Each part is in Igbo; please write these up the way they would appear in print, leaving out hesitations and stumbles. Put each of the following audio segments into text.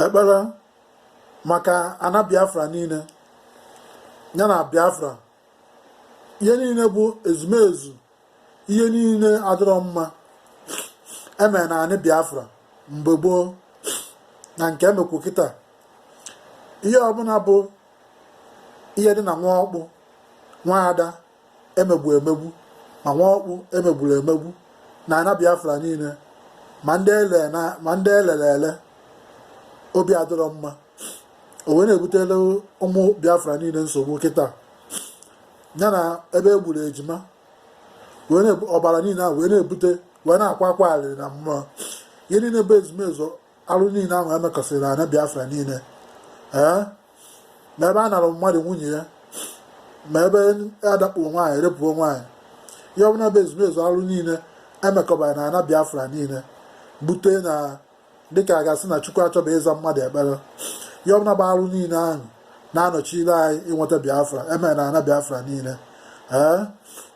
ekpere maka ana Biafra niile ya na Biafra ihe niile bụ ezumezu ihe niile adịrọ mma emere na anị Biafra mgbe gboo na nke emekwu kịta ihe ọbụla bụ ihe dị na Nwaọkpụ Nwaada emegbu emegbu ma Nwaọkpụ emegburu emegbu na ana Biafra niile ma ndị elere ele obi adịrọ mma o wee na-ebutela ụmụ Biafra niile nsogbu kịta ya na ebe e gburu ejima ọbara niile ahụ wee na-ebute wee na-akwa akwa alịrị na mmụọ ihe niile bụ ezumezu arụ niile ahụ emekọsịrị na ana Biafra niile ma ebe a nara mmadụ nwunye ya ma ebe adakpuo nwaanyị repụo nwaanyị ihe ọbụla bụ ezumezu arụ niile emekọbara na ana Biafra niile bute na dịka a ga-asị na Chukwu achọba ịza mmadụ ekpere ihe ọbụla bụ arụ niile ahụ na-anọchiri anyị ịnweta Biafra emere na ana Biafra niile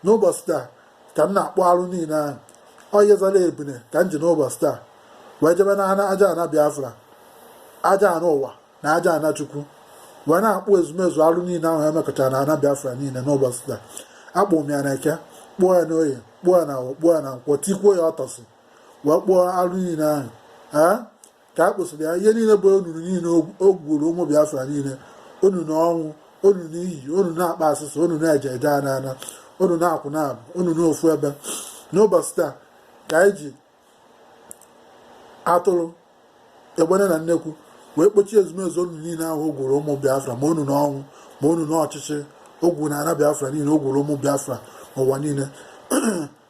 n'ụbọchị taa ka m na-akpọ arụ niile ahụ onye zara ebune ka m ji n'ụbọchị taa wee jebe na aja ana Biafra aja ana ụwa na aja ana Chukwu wee na-akpụ ezumezu arụ niile ahụ emekọchara na ana Biafra niile n'ụbọchị taa akpụ m ya na Eke kpụọ ya n'Oye kpụọ ya na Awọ kpụọ ya na Nkwọ tikwuo ya ọtọsị wee kpụọ arụ niile ahụ ka a kpụsịrị ya ihe niile bụ onunu niile o gburu ụmụ Biafra niile onunu ọnwụ onunu iyi onunu akpa asịsị onunu eje eje ana onunu akwụ na abụ onunu ofu ebe n'ụbọchị taa ka anyị ji atụrụ egbene na nnekwu wee kpochie ezumezu onunu niile ahụ o gwuru ụmụ Biafra ma onunu ọnwụ ma onunu ọchịchị o gwuru na ana Biafra niile o gwuru ụmụ Biafra n'ụwa niile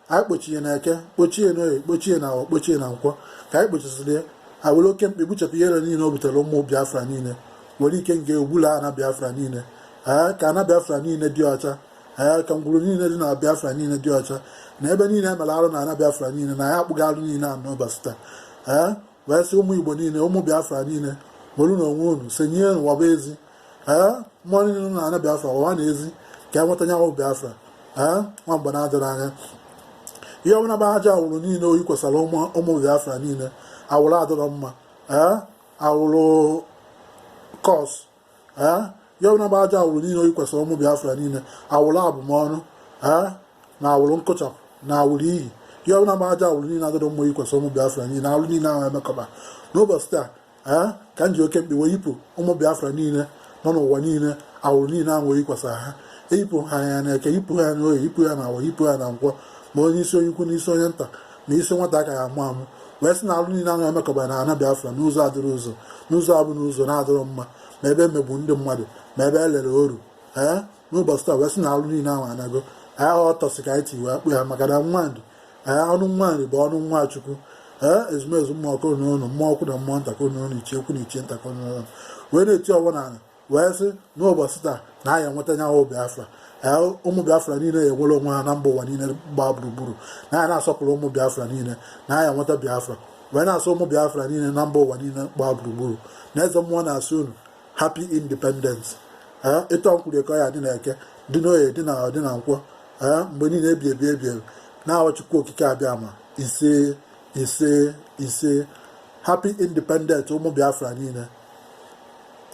anyị kpochie na Eke kpochie n'Oye kpochie na Awọ kpochie na Nkwọ ka anyị kpochasịrị ya ha were oke mkpe gbuchapụ ihere niile o butere ụmụ Biafra niile were ike nga egbula ana Biafra niile ka ana Biafra niile dị ọcha ka ngwuru niile dị na Biafra niile dị ọcha na ebe niile emere arụ na ana Biafra niile na ya akpụghị arụ niile a n'ụbọchị taa wee sị ụmụ Igbo niile ụmụ Biafra niile were na onwe unu senye n'ụwaba ezi mmụọ niile na ana Biafra ụwa na ezi ka e nweta nyanwụ Biafra nwa mgbe na-adịrị anya ihe ọbụla bụ aja awụrụ niile oyi kwesịrị ụmụ Biafra niile awụrụ adịrọ mma awụrụ kọs ihe ọbụla bụ aja awụrụ niile oyi kwesịrị ụmụ Biafra niile awụrụ abụmọnụ na awụrụ nkụchapụ na awụrụ iyi ihe ọbụla bụ aja awụrụ niile adịrọ mma oyi kwesịrị ụmụ Biafra niile arụ niile ahụ emekọba n'ụbọchị taa ka m ji oke mkpi wee yipụ ụmụ Biafra niile nọ n'ụwa niile awụrụ niile ahụ oyi kwesịrị ha eyipụ ha ya na Eke yipụ ha n'Oye yipụ ya na Awọ yipụ ya na Nkwọ ma onye isi onye ukwu na isi onye nta ma isi nwata aka ya amụ amụ wee sị na alụ niile ahụ emekọbara na ana Biafra n'ụzọ adịrị ụzọ n'ụzọ abụ n'ụzọ na-adịrọ mma ma ebe emegbu ndị mmadụ ma ebe elere oru n'ụbọchị taa wee sị na alụ niile ahụ anago ọtọsị ka anyị ti wee kpụ ya maka na nwaanyị ọnụ nwaanyị bụ ọnụ nwa Chukwu ezumezu mmụọ ọkụ n'ụlọ mmụọ ọkụ na mmụọ ntakụ n'ụlọ ichie okwu na ichie ntakụ n'ụlọ wee na-eti ọgbọ n'ala wee sị n'ụbọchị taa na aya nweta nyanwụ Biafra ụmụ Biafra niile enwere onwe ha na mba ụwa niile gbaa gburugburu na ya na-asọpụrụ ụmụ Biafra niile na aya nweta Biafra wee na-asọ ụmụ Biafra niile na mba ụwa niile gbaa gburugburu na eze mmụọ na-asị unu happy independence ịtọ nkwụrụ ya dị na Eke dị n'Oye dị na Awọ dị na Nkwọ mgbe niile ebi na-awa Chukwu okike abịa ma ise ise ise happy independence ụmụ Biafra niile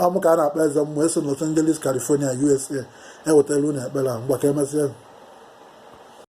ọmụ ka a na-akpa eze mmụọ eso Los Angeles California USA ewetara unu ekpere ahụ mgbe ka emesịa